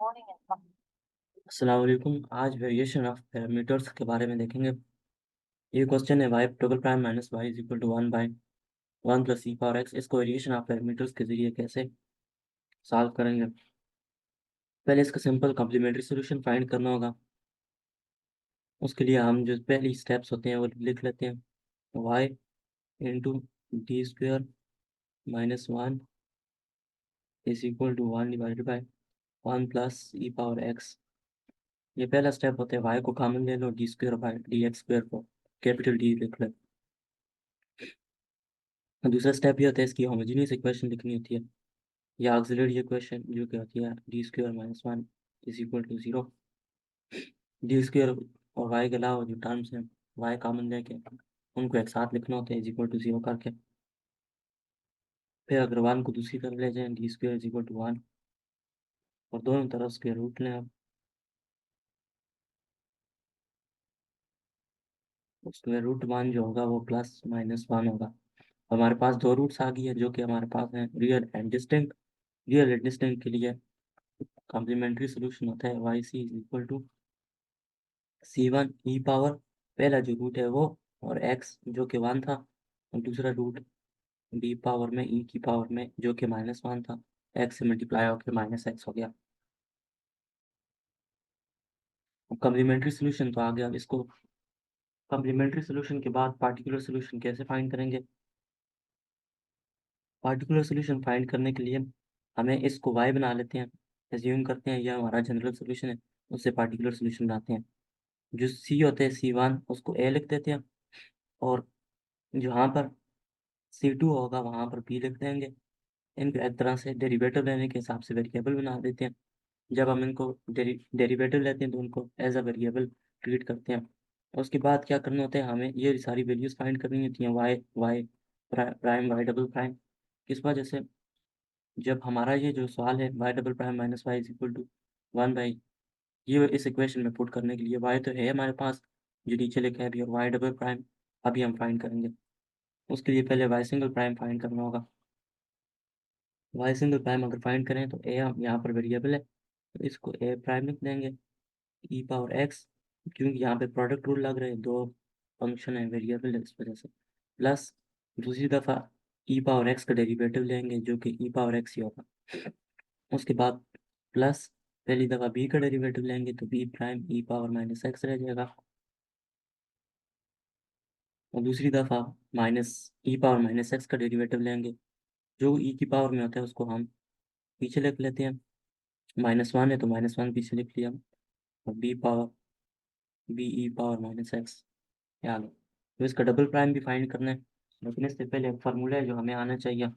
अस्सलाम वालेकुम। आज वेरिएशन ऑफ पैरामीटर्स के बारे में देखेंगे। ये क्वेश्चन है y double prime minus y is equal to 1/1 plus E power x. इसको वेरिएशन ऑफ पैरामीटर्स के जरिए कैसे सॉल्व करेंगे। पहले इसका सिंपल कॉम्प्लीमेंट्री सोल्यूशन फाइंड करना होगा। उसके लिए हम जो पहली स्टेप्स होते हैं वो लिख लेते हैं। Y into d square minus 1 is equal to 1 divided by 1 plus E power x. ये पहला स्टेप होता है। वाई को कॉमन ले लो, d square by d x square को कैपिटल डी लिख लो। और दूसरा स्टेप ये होता है इसकी होमोजेनियस इक्वेशन लिखनी होती है, या ऑक्सिलरी इक्वेशन, जो कि होती है D square minus 1 is equal to 0। D square और वाई के अलावा जो टर्म्स हैं वाई कॉमन लेके उनको एक साथ लिखना होता है इज इक्वल टू 0 करके। फिर अगर 1 को दूसरी तरफ ले जाएं, D square is equal to 1, और दोनों तरफ उसके रूट लें आप। उसके रूट 1 जो होगा वो प्लस माइनस 1 होगा। हमारे पास दो रूट्स आ गई है जो कि हमारे पास हैं real and distinct. Real and distinct के लिए कॉम्प्लीमेंट्री सोल्यूशन होता है y c is equal to C1 e power, पहला जो रूट है वो, और x जो कि 1 था, और दूसरा रूट b पावर में e की पावर में जो कि -1 था, x से मल्टीप्लाई होकर -x हो गया। अब कम्प्लीमेंट्री सोल्यूशन तो आ गया। अब इसको कम्प्लीमेंट्री सोल्यूशन के बाद पार्टिकुलर सोल्यूशन कैसे फाइंड करेंगे। पार्टिकुलर सोल्यूशन फाइंड करने के लिए हमें इसको y बना लेते हैं। एज्यूम करते हैं यह हमारा जनरल सोल्यूशन है, उससे पार्टिकुलर सोल्यूशन बनाते हैं। जो c होते हैं C1 उसको a लिख देते हैं, और जहाँ पर C2 होगा वहाँ पर b लिख देंगे। इनको एक तरह से डेरिवेटिव लेने के हिसाब से वेरिएबल बना देते हैं। जब हम इनको डेरिवेटिव लेते हैं तो उनको एज अ वेरिएबल ट्रीट करते हैं। उसके बाद क्या करना होता है, हमें ये सारी वैल्यूज फाइंड करनी होती हैं। Y y prime y double prime. किस वजह से, जब हमारा ये जो सवाल है y double prime minus y is equal to 1/, ये इस इक्वेशन में पुट करने के लिए वाई तो है हमारे पास जो नीचे लिखा है अभी, और वाई डबल प्राइम अभी हम फाइंड करेंगे। उसके लिए पहले वाई सिंगल प्राइम फाइंड करना होगा। वाई सिंगल प्राइम अगर फाइंड करें तो ए हम यहाँ पर वेरिएबल है तो इसको ए प्राइम लिख देंगे ई पावर एक्स, क्योंकि यहाँ पे प्रोडक्ट रूल लग रहे हैं, दो फंक्शन है वेरिएबल है इस वजह से। प्लस दूसरी दफ़ा ई पावर एक्स का डेरिवेटिव लेंगे जो कि ई पावर एक्स ही होगा। उसके बाद प्लस पहली दफ़ा बी का डेरिवेटिव लेंगे तो बी प्राइम ई पावर माइनस एक्स रह जाएगा, और दूसरी दफ़ा माइनस ई पावर माइनस एक्स का डेरिवेटिव लेंगे। जो ई की पावर में होता है उसको हम पीछे लिख लेते हैं। -1 है तो -1 पीछे लिख लिया, और बी पावर बी ई पावर माइनस एक्स आ गया। तो इसका डबल प्राइम भी फाइंड करना है, लेकिन इससे पहले एक फार्मूला है जो हमें आना चाहिए,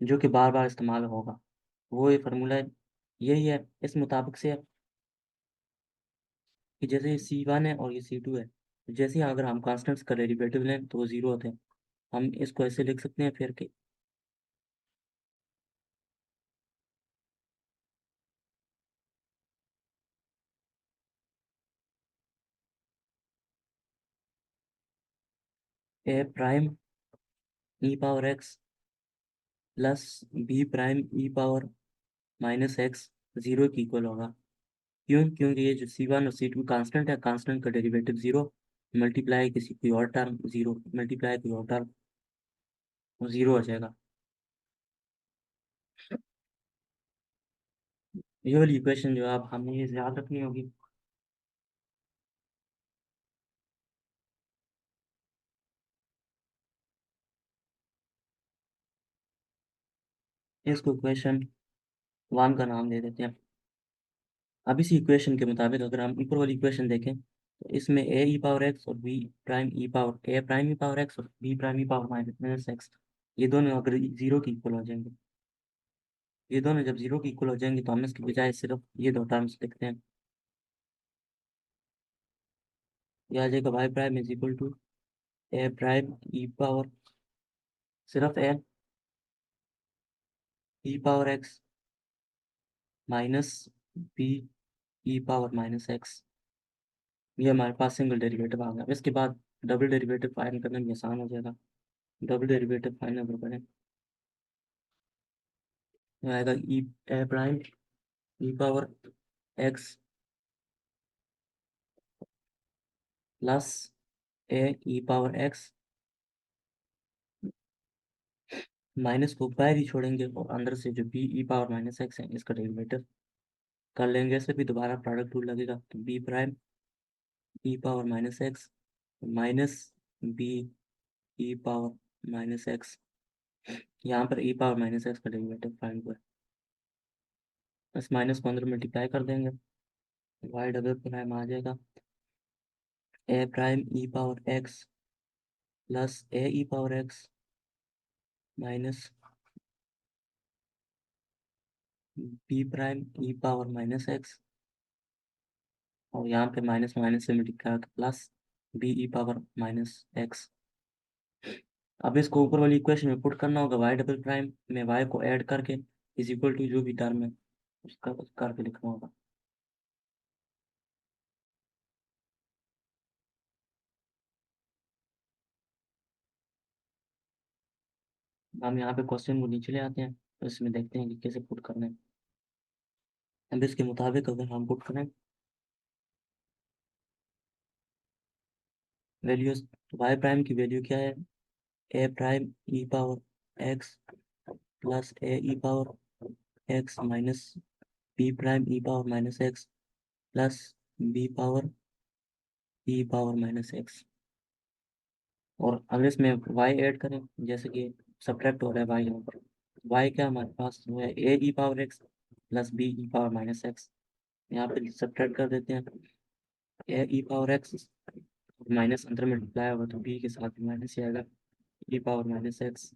जो कि बार बार इस्तेमाल होगा। वो ये फार्मूला है, यही है। इस मुताबिक से है कि जैसे ये C1 है और ये C2 है, जैसे ही अगर हम कॉन्स्टेंट्स का डेरिवेटिव लें तो वो ज़ीरो होते हैं। हम इसको ऐसे लिख सकते हैं फिर कि a prime E power x plus B prime E power minus x zero के इक्वल होगा। क्यों? क्योंकि ये जो C1 और C2 कांस्टेंट है, कांस्टेंट का डेरिवेटिव ज़ीरो, मल्टीप्लाई किसी कोई और टर्म ज़ीरो, मल्टीप्लाई कोई और टर्म वो ज़ीरो हो जाएगा। ये वाली इक्वेशन जो है आप हमें ये याद रखनी होगी। इसको इक्वेशन 1 का नाम दे देते हैं। अब इसी इक्वेशन के मुताबिक अगर हम ऊपर वाली इक्वेशन देखें तो इसमें ए ई पावर एक्स और बी प्राइम ई पावर ए प्राइम ई पावर एक्स और बी प्राइम ई पावर माइनस एक्स, ये दोनों अगर ज़ीरो की इक्वल हो जाएंगे, ये दोनों जब ज़ीरो की इक्वल हो जाएंगे तो हम इसके बजाय सिर्फ ये दो टर्म्स लिखते हैं। ये आ जाएगा y prime is equal to a prime E power सिर्फ a E power x minus B E power minus x. ये हमारे पास सिंगल डेरिवेटिव आ गया। अब इसके बाद डबल डेरिवेटिव फाइंड करना भी आसान हो जाएगा। डबल डेरिवेटिव फाइंड अगर करें तो आएगा e a prime E power x plus A E power x, minus को बाहर ही छोड़ेंगे और अंदर से जो बी ई पावर माइनस एक्स है इसका डेरिवेटिव कर लेंगे। ऐसे भी दोबारा प्रोडक्ट रूल लगेगा, तो बी प्राइम ई power minus x minus B E power minus x, यहाँ पर ई पावर माइनस एक्स का डेरिवेटिव फाइंड हुआ है। इस माइनस को अंदर मल्टीप्लाई कर देंगे, वाई डबल प्राइम आ जाएगा a prime E power x plus A E power x minus B prime E power minus x, और यहाँ पे माइनस माइनस से मल्टीप्लाई करके plus B E power minus x. अब इसको ऊपर वाली इक्वेशन में पुट करना होगा, वाई डबल प्राइम में वाई को ऐड करके इज इक्वल टू जो भी टर्म है उसका करके लिखना होगा। हम यहाँ पे क्वेश्चन को नीचे ले आते हैं, तो इसमें देखते हैं कि कैसे पुट करना है। अब इसके मुताबिक अगर हम पुट करें वैल्यूज, तो वाई प्राइम की वैल्यू क्या है, A prime E power x plus A E power x minus B prime E power minus X plus B power E power minus x. और अगर इसमें y ऐड करें, जैसे कि सब्ट्रैक्ट हो रहा है y यहाँ पर, y क्या हमारे पास जो है A E power x plus B E power minus x, यहाँ पे सब्ट्रैक्ट कर देते हैं A E power x minus अंदर मल्टीप्लाई होगा तो बी के साथ भी माइनस ही आएगा ई पावर माइनस एक्स।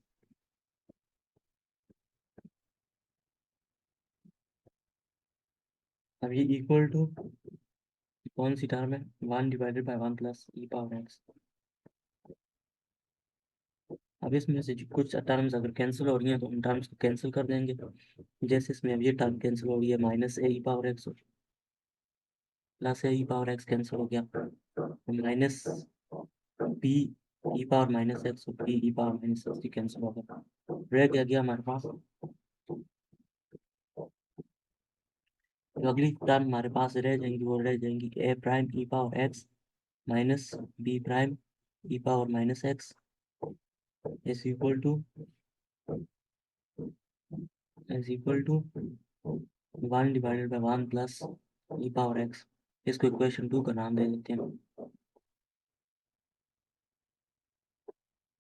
अब ये इक्वल टू कौन सी टर्म है, 1/1 प्लस ई पावर एक्स। अब इसमें से जो कुछ टर्म्स अगर कैंसिल हो रही हैं तो उन टर्म्स को कैंसिल कर देंगे, जैसे इसमें अब ये टर्म कैंसिल हो रही है minus A E power x plus A E power X cancel हो गया, minus B E power minus x और बी ई पावर माइनस एक्स भी कैंसिल हो गया, रह क्या गया हमारे पास, जो अगली टर्म हमारे पास रह जाएंगी वो रह जाएंगी A prime E power x minus B prime E power minus X is equal to is equal to 1/1 plus E power x. इसको इक्वेशन 2 का नाम दे देते हैं। अब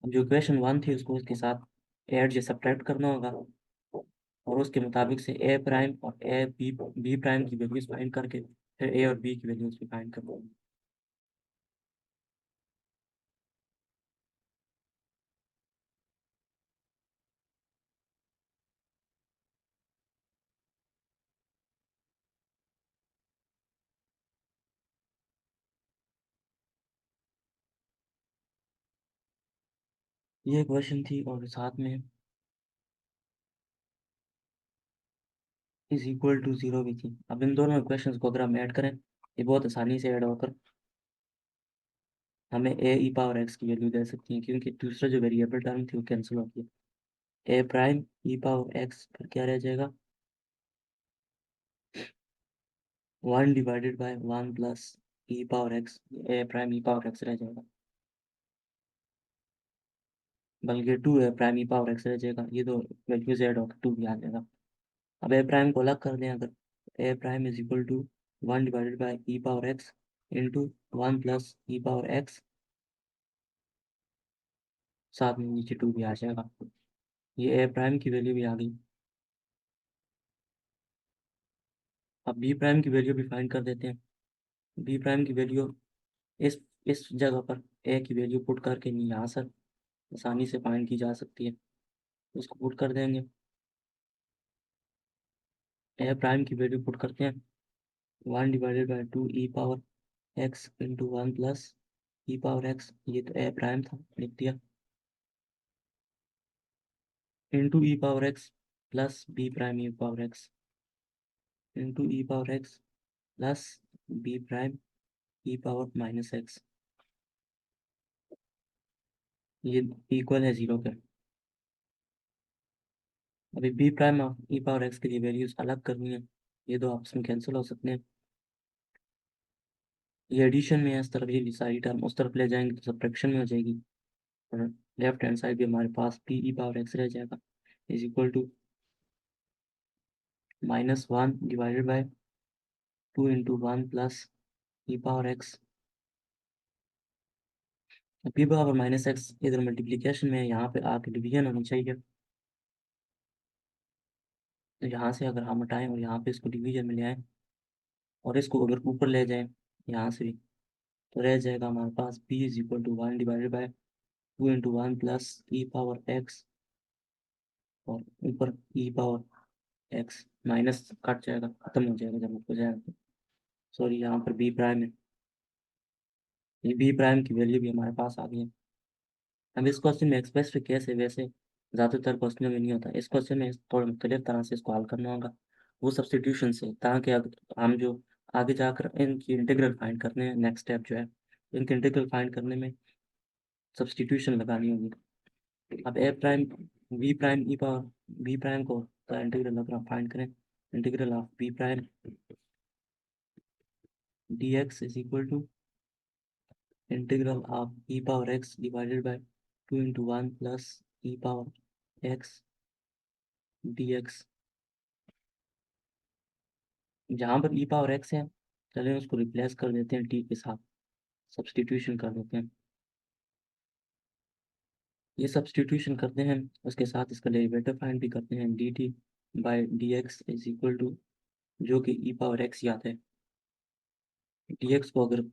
जो इक्वेशन 1 थी उसको इसके साथ ऐड या सब्ट्रैक्ट करना होगा, और उसके मुताबिक से ए प्राइम और ए बी प्राइम की वैल्यूज फाइंड करके फिर ए और बी की वैल्यूज भी फाइंड करना होगा। ये क्वेश्चन थी और साथ में इज इक्वल टू 0 भी थी। अब इन दोनों इक्वेशंस को अगर हम ऐड करें, ये बहुत आसानी से ऐड होकर हमें ए ई पावर एक्स की वैल्यू दे सकती है, क्योंकि दूसरा जो वेरिएबल टर्म थी वो कैंसिल हो गया। ए प्राइम ई पावर एक्स पर क्या रह जाएगा, 1/1 प्लस ई पावर एक्स, ए प्राइम ई पावर एक्स रह जाएगा, बल्कि 2 ए प्राइम ई पावर एक्स रह जाएगा। ये दो वैल्यूज ऐड होकर 2 भी आ जाएगा। अब ए प्राइम को अलग कर दें अगर, A prime is equal to 1/ई पावर एक्स इंटू 1 प्लस ई पावर एक्स, साथ में नीचे 2 भी आ जाएगा। ये ए प्राइम की वैल्यू भी आ गई। अब बी प्राइम की वैल्यू भी फाइंड कर देते हैं। बी प्राइम की वैल्यू इस इस जगह पर ए की वैल्यू पुट करके नहीं, यहाँ से आसानी से फाइंड की जा सकती है, इसको पुट कर देंगे। ए प्राइम की वैल्यू पुट करते हैं 1/2 E power X into 1 plus ई पावर एक्स, ये तो ए प्राइम था लिख दिया, into E power x plus B prime ई power X into E power x plus B prime ई पावर माइनस एक्स, ये equal है 0 के। अभी B prime of E power X के लिए वैल्यूज अलग करनी है, ये दो आपस में कैंसिल हो सकते हैं। ये एडिशन में है, इस तरफ ये सारी टर्म उस तरफ ले जाएंगे तो सब्ट्रैक्शन में हो जाएगी। और लेफ्ट हैंड साइड भी हमारे पास पी ई पावर एक्स रह जाएगा, is equal to -1/2 plus E power x. P power minus x इधर मल्टीप्लीकेशन में है, यहाँ पे आके डिवीजन होनी चाहिए। तो यहाँ से अगर हम हटाएं और यहाँ पे इसको डिवीजन में ले आएं और इसको अगर ऊपर ले जाएं यहाँ से भी, तो रह जाएगा हमारे पास p is equal to 1/2 × 1 plus E power x, और ऊपर e power x minus cut जाएगा, खत्म हो जाएगा जब ऊपर जाएगा। सॉरी, यहाँ पर बी प्राइम है, ये बी प्राइम की वैल्यू भी हमारे पास आ गई है। अब इस क्वेश्चन में एक्सप्रेस केस है, वैसे ज़्यादातर क्वेश्चनों में नहीं होता। इस क्वेश्चन में थोड़ा मुख्तलिफ तरह से इसको हल करना होगा, वो सब्सटीट्यूशन से, ताकि हम जो आगे जाकर इनकी इंटीग्रल फाइंड करने हैं, नेक्स्ट स्टेप जो है इनकी इंटीग्रल फाइंड करने में सब्सटीट्यूशन लगानी होगी। अब A prime V prime E power B prime को का इंटीग्रल अगर हम फाइंड करें, integral of B prime D x is equal to integral of E power X divided by 2 × 1 plus E power X D X. जहाँ पर e power x है, चलिए उसको रिप्लेस कर देते हैं टी के साथ, सब्सटीट्यूशन कर देते हैं। ये सब्सटीट्यूशन करते हैं, उसके साथ इसका डेरिवेटिव फाइंड भी करते हैं, d T by d x is equal to, जो कि ई पावर एक्स ही आता है। डी एक्स को अगर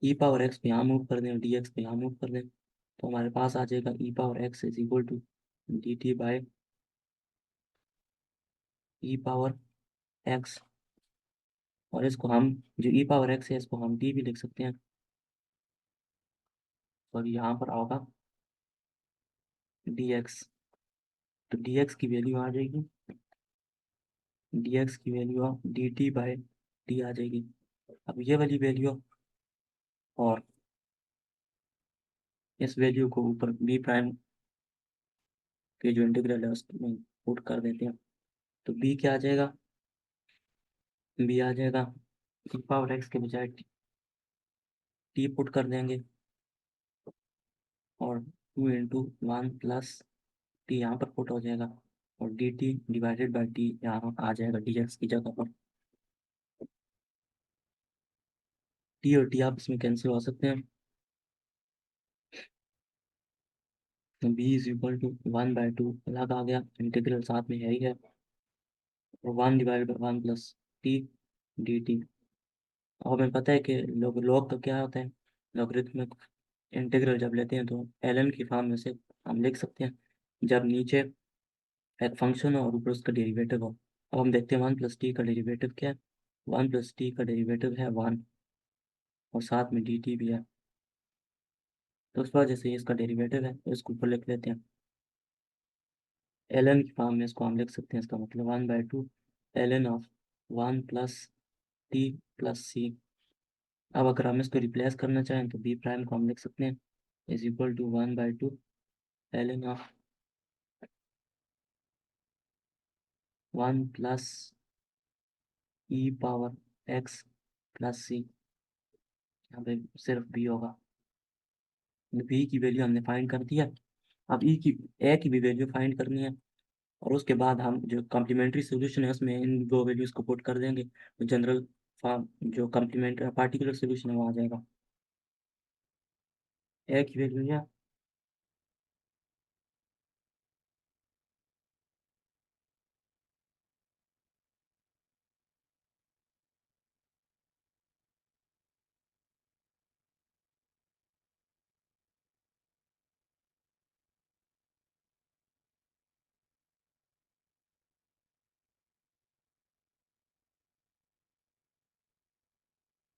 ई पावर एक्स पे यहाँ मूव कर दें, डी एक्स पे यहाँ मूव कर दें, तो हमारे पास आ जाएगा E power X is equal to D T by E power x. और इसको हम, जो ई पावर एक्स है, इसको हम डी भी लिख सकते हैं, और यहाँ पर होगा डी एक्स। तो डी एक्स की वैल्यू आ जाएगी, डी एक्स की value of D T by D आ जाएगी। अब ये वाली वैल्यू और इस वैल्यू को ऊपर बी प्राइम के जो इंटीग्रल है उसमें पुट कर देते हैं, तो बी क्या आ जाएगा, बी आ जाएगा ई पावर एक्स के बजाय टी पुट कर देंगे, और 2 × 1 प्लस टी यहाँ पर पुट हो जाएगा, और D T divided by T यहाँ आ जाएगा डी एक्स की जगह पर। टी और टी आपस में कैंसिल हो सकते हैं, तो बी इज इक्वल टू 1/2 अलग आ गया, इंटीग्रल साथ में है ही है, और 1/1 प्लस टी डी टी। और हमें पता है कि लॉग का क्या होता है, लॉगरिथमिक इंटीग्रल जब लेते हैं तो ln की फॉर्म में से हम लिख सकते हैं, जब नीचे एक फंक्शन हो और ऊपर उसका डेरिवेटिव हो। अब हम देखते हैं 1 + t का डेरिवेटिव क्या है, 1 + t का डेरिवेटिव है 1, और साथ में dt भी है, तो उस वजह से इसका डेरिवेटिव है, तो इसको ऊपर लिख लेते हैं। ln की फॉर्म में इसको हम लिख सकते हैं, इसका मतलब 1/2 ln ऑफ 1 + t + c। अब अगर हम इसको रिप्लेस करना चाहें तो बी प्राइम को हम लिख सकते हैं is equal to 1/2 ln of 1 plus E power x plus C. यहाँ पे सिर्फ बी होगा, बी की वैल्यू हमने फाइंड कर दिया। अब ई की ए की भी वैल्यू फाइंड करनी है, और उसके बाद हम जो कम्प्लीमेंट्री सोल्यूशन है उसमें इन दो वैल्यूज को पुट कर देंगे, तो जनरल फॉर्म जो कम्प्लीमेंट्री पार्टिकुलर सोल्यूशन है वो आ जाएगा। ए की वैल्यू है,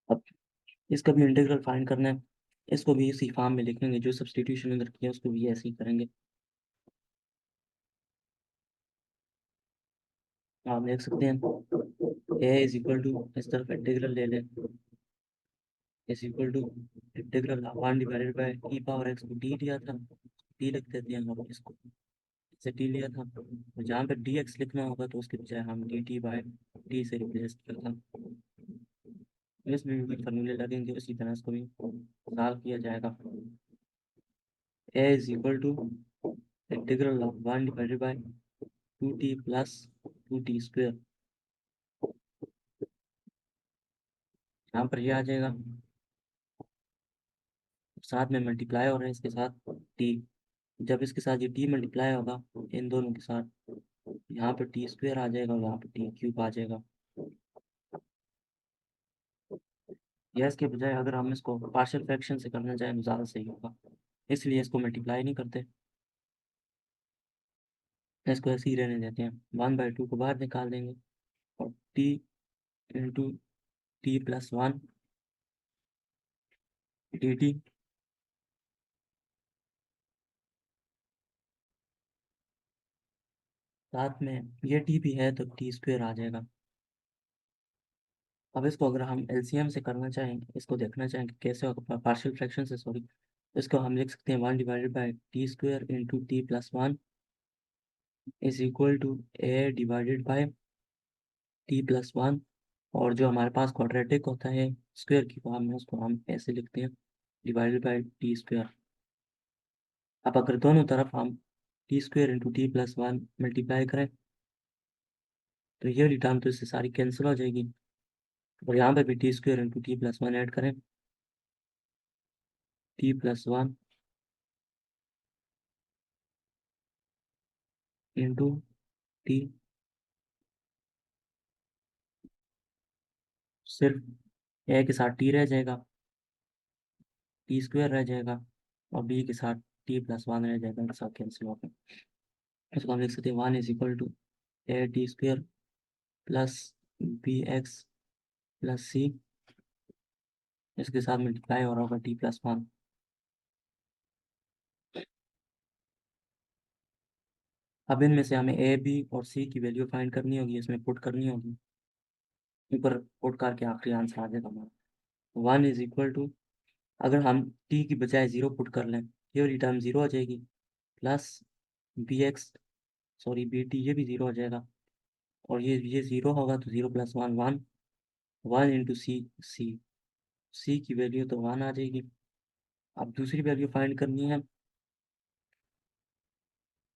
अब इसका भी इंटीग्रल फाइंड करना है, इसको भी इसी फॉर्म में लिखेंगे, जो सब्सटीट्यूशन उधर किया उसको भी ऐसे ही करेंगे। आप देख सकते हैं ए इज इक्वल टू, इस तरफ इंटीग्रल ले लें, is equal to integral 1/e⁻x को डी लिया था, डी लिख देते हैं हम इसको, से डी लिया था, तो जहाँ पे डी एक्स लिखना होगा तो उसके बजाय हम डी टी बाई टी से रिप्लेस किया था। इसमें भी फॉर्मूले लगेंगे, उसी तरह इसको भी सॉल्व किया जाएगा। A is equal to integral of 1/2t plus 2t²। यहाँ पर ये आ जाएगा, साथ में मल्टीप्लाई हो रहा है इसके साथ टी। जब इसके साथ ये टी मल्टीप्लाई होगा इन दोनों के साथ, यहाँ पर t² आ जाएगा और यहाँ पर t³ आ जाएगा। या इसके बजाय अगर हम इसको पार्शियल फ्रैक्शन से करना चाहें तो ज़्यादा सही होगा, इसलिए इसको मल्टीप्लाई नहीं करते, इसको ऐसे ही रहने देते हैं। 1/2 को बाहर निकाल देंगे और t × t+1 dt। साथ में ये t भी है तो t² आ जाएगा। अब इसको अगर हम एलसीएम से करना चाहें, इसको देखना चाहें कि कैसे होगा पार्शियल फ्रैक्शन से, सॉरी, तो इसको हम लिख सकते हैं 1/t² × t+1 is equal to a/t+1। और जो हमारे पास क्वाड्रेटिक होता है स्क्वायर की फॉर्म में, उसको हम ऐसे लिखते हैं /t²। अब अगर दोनों तरफ हम t² × t+1 मल्टीप्लाई करें तो ये वाली टर्म तो इससे सारी कैंसिल हो जाएगी, और यहाँ पे भी t² × t+1 ऐड करें, t+1 इंटू टी, सिर्फ ए के साथ टी रह जाएगा, t² रह जाएगा, और बी के साथ t+1 रह जाएगा, इनके साथ कैंसिल होकर इसको हम लिख सकते हैं 1 is equal to a t² plus bx plus C, इसके साथ मल्टीप्लाई हो रहा होगा t+1। अब इनमें से हमें ए बी और सी की वैल्यू फाइंड करनी होगी, इसमें पुट करनी होगी, ऊपर पुट करके आखिरी आंसर आ जाएगा हमारा 1 इज इक्वल टू, अगर हम टी की बजाय 0 पुट कर लें ये वाली टर्म 0 हो जाएगी, plus b x, sorry b t, ये भी 0 हो जाएगा, और ये 0 होगा तो 0+1 1, 1 इंटू सी, सी, सी की वैल्यू तो 1 आ जाएगी। अब दूसरी वैल्यू फाइंड करनी है,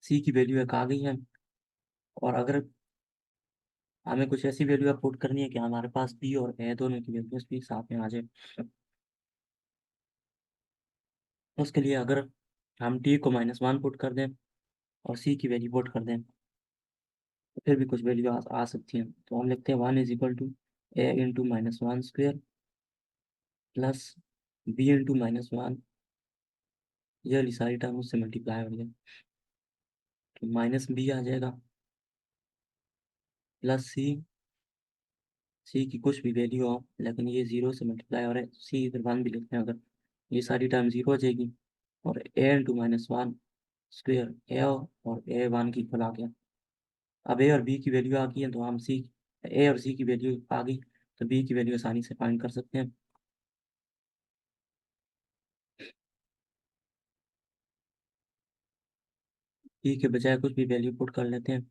सी की वैल्यू एक आ गई है, और अगर हमें कुछ ऐसी वैल्यू अब पुट करनी है कि हमारे पास बी और ए दोनों की वैल्यूज भी साथ में आ जाए, उसके लिए अगर हम टी को -1 पुट कर दें और सी की वैल्यू पुट कर दें तो फिर भी कुछ वैल्यू आ सकती हैं, तो हम लिखते हैं 1 is equal to a × -1² plus b × -1, ये वाली सारी टर्म उससे मल्टीप्लाई हो गया तो माइनस बी आ जाएगा, प्लस सी, सी की कुछ भी वैल्यू हो लेकिन ये 0 से मल्टीप्लाई हो रहा है, सी इधर 1 भी लिखते हैं, अगर ये सारी टर्म 0 हो जाएगी, और a × -1² ए और a 1 की इक्वल आ गया। अब ए और बी की वैल्यू आ गई है तो हम सी, ए और सी की वैल्यू आ गई तो बी की वैल्यू आसानी से फाइंड कर सकते हैं। टी के बजाय कुछ भी वैल्यू पुट कर लेते हैं,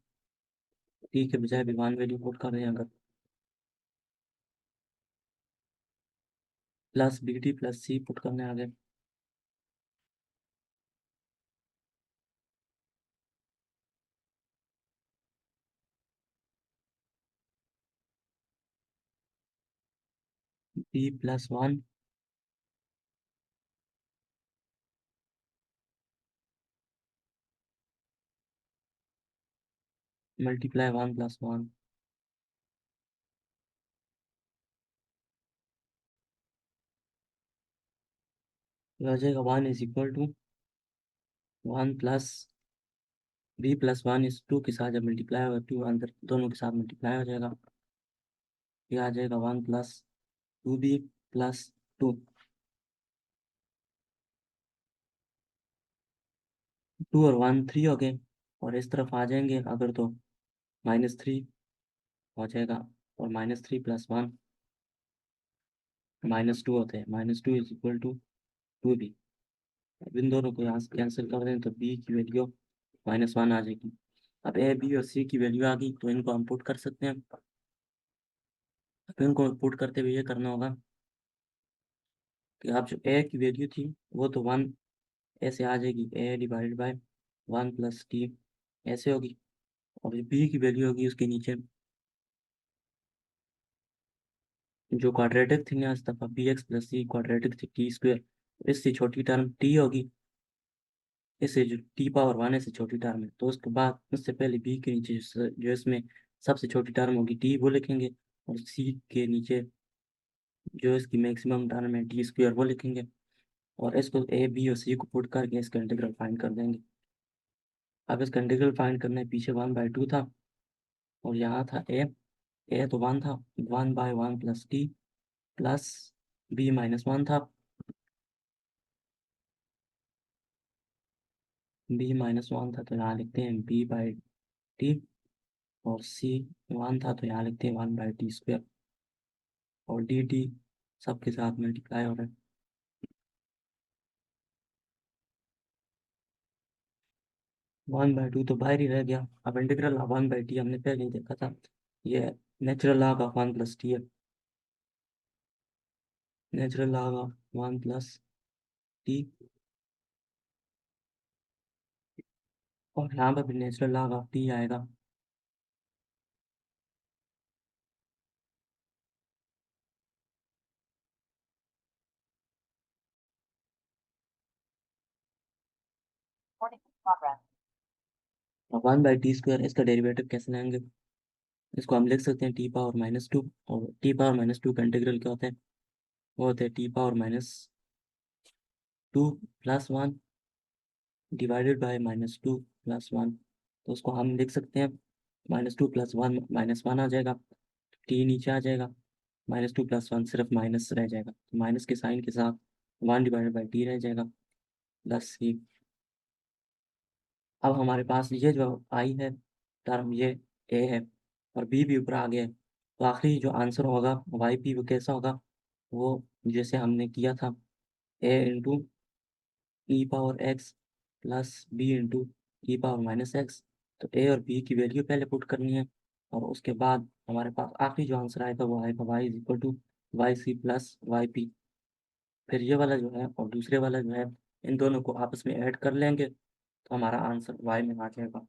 टी के बजाय भी 1 वैल्यू पुट कर रहे हैं अगर, प्लस बी टी प्लस सी पुट करने आ गए, b+1 मल्टीप्लाई 1+1, हो जाएगा 1 is equal to 1 plus b+1 इस 2 के साथ जब मल्टीप्लाई होगा 2 अंदर दोनों के साथ मल्टीप्लाई हो जाएगा, ये आ जाएगा 1 प्लस 2b+2, 2 और 1 3 हो गए, और इस तरफ आ जाएंगे अगर तो -3 हो जाएगा, और -3+1 -2 होते हैं, -2 इज इक्वल टू 2b। अब इन दोनों को यहाँ से कैंसिल कर दें तो b की वैल्यू -1 आ जाएगी। अब ए बी और सी की वैल्यू आ गई तो इनको हम पुट कर सकते हैं, अभी उनको पुट करते हुए ये करना होगा कि आप जो ए की वैल्यू थी वो तो 1 ऐसे आ जाएगी, ए डिवाइडेड बाय 1 + t ऐसे होगी। और जो बी की वैल्यू होगी उसके नीचे जो क्वाड्रेटिक थी ना इस दफ़ा बी एक्स प्लस सी क्वाड्रेटिक थी टी स्क्वेयर, इससे छोटी टर्म टी होगी, इससे जो टी पावर 1 है इससे छोटी टर्म है, तो उसके बाद उससे पहले बी के नीचे जो इसमें सबसे छोटी टर्म होगी टी वो लिखेंगे, और सी के नीचे जो इसकी मैक्सिमम टर्म है टी स्क्वेयर वो लिखेंगे, और इसको ए बी और सी को पुट करके इसका इंटीग्रल फाइंड कर देंगे। अब इसका इंटीग्रल फाइंड करना है, पीछे 1/2 था और यहाँ था ए तो 1 था, 1/1 + t प्लस b-1 था, b-1 था तो यहाँ लिखते हैं b/t, और सी 1 था तो यहाँ लिखते हैं 1/t², और डी टी सबके साथ मल्टीप्लाई हो रहा है। 1/2 तो बाहर ही रह गया। अब इंटीग्रल ऑफ 1/t हमने पहले ही देखा था, ये नेचुरल लॉग ऑफ 1 + t है, नेचुरल लॉग ऑफ 1 + t, और यहाँ पर भी नेचुरल लॉग ऑफ t आएगा। और 1/t², इसका डेरिवेटिव कैसे लेंगे? इसको हम लिख सकते हैं t⁻², और t⁻² का इंटीग्रल क्या होता है? वो होता है t⁻² + 1 डिवाइडेड बाय -2 + 1, तो उसको हम लिख सकते हैं -2 + 1 -1 आ जाएगा, टी नीचे आ जाएगा, -2 + 1 सिर्फ माइनस रह जाएगा, तो माइनस के साइन के साथ 1/t रह जाएगा प्लस सी। अब हमारे पास ये जो आई है टर्म, ये ए है और बी भी ऊपर आ गया है, तो आखिरी जो आंसर होगा वाई पी वो कैसा होगा? वो जैसे हमने किया था, a × e⁻x plus b × e⁻−x, तो ए और बी की वैल्यू पहले पुट करनी है, और उसके बाद हमारे पास आखिरी जो आंसर आएगा वो आएगा y = y c + yp। फिर ये वाला जो है और दूसरे वाला जो है, इन दोनों को आपस में ऐड कर लेंगे तो हमारा आंसर y में आ जाएगा।